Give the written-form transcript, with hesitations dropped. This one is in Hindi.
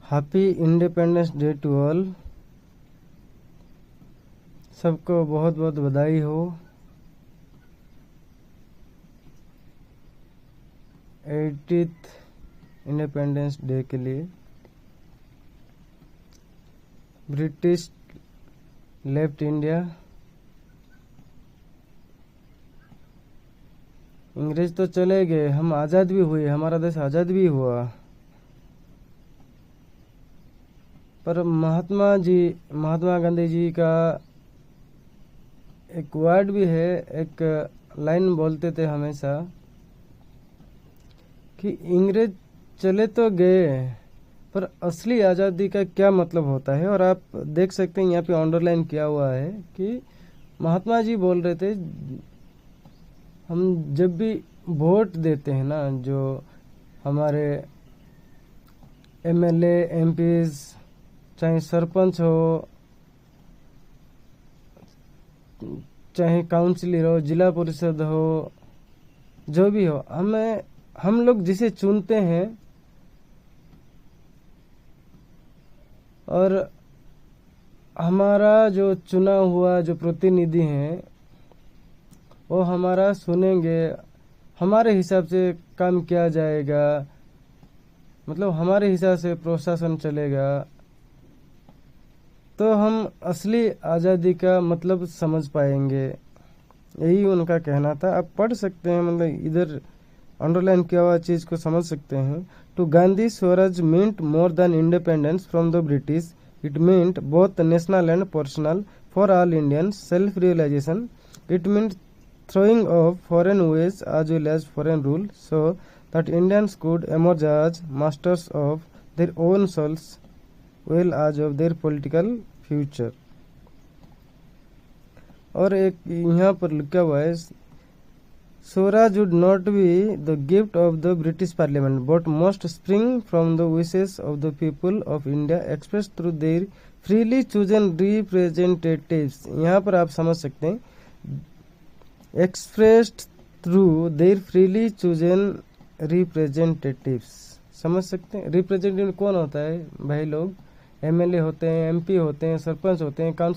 Happy Independence Day to all. सबको बहुत बहुत बधाई हो 80th इंडिपेंडेंस डे के लिए। ब्रिटिश लेफ्ट इंडिया, अंग्रेज तो चले गए, हम आज़ाद भी हुए, हमारा देश आज़ाद भी हुआ। पर महात्मा गांधी जी का एक वर्ड भी है, एक लाइन बोलते थे हमेशा कि अंग्रेज चले तो गए पर असली आज़ादी का क्या मतलब होता है। और आप देख सकते हैं यहाँ पे अंडरलाइन किया हुआ है कि महात्मा जी बोल रहे थे, हम जब भी वोट देते हैं ना, जो हमारे एमएलए एमपीज, चाहे सरपंच हो, चाहे काउंसिलर हो, जिला परिषद हो, जो भी हो, हम लोग जिसे चुनते हैं और हमारा जो चुना हुआ जो प्रतिनिधि हैं वो हमारा सुनेंगे, हमारे हिसाब से काम किया जाएगा, मतलब हमारे हिसाब से प्रशासन चलेगा, तो हम असली आज़ादी का मतलब समझ पाएंगे। यही उनका कहना था। आप पढ़ सकते हैं, मतलब इधर अंडरलाइन किया हुआ चीज़ को समझ सकते हैं। To Gandhi swaraj meant more than independence from the British, it meant both national and personal for all Indians self realisation, it meant throwing off foreign ways as well as foreign rule, so that Indians could emerge as masters of their own souls well as of their political future। और एक यहाँ पर लिखा हुआ है, Swaraj would not be the gift of the British Parliament but must spring from the wishes of the people of India expressed through their freely chosen representatives। यहाँ पर आप समझ सकते हैं, expressed through their freely chosen representatives. समझ सकते हैं रिप्रेजेंटेटिव कौन होता है भाई लोग? एमएलए होते हैं, एमपी होते हैं, सरपंच होते हैं, काउंसिल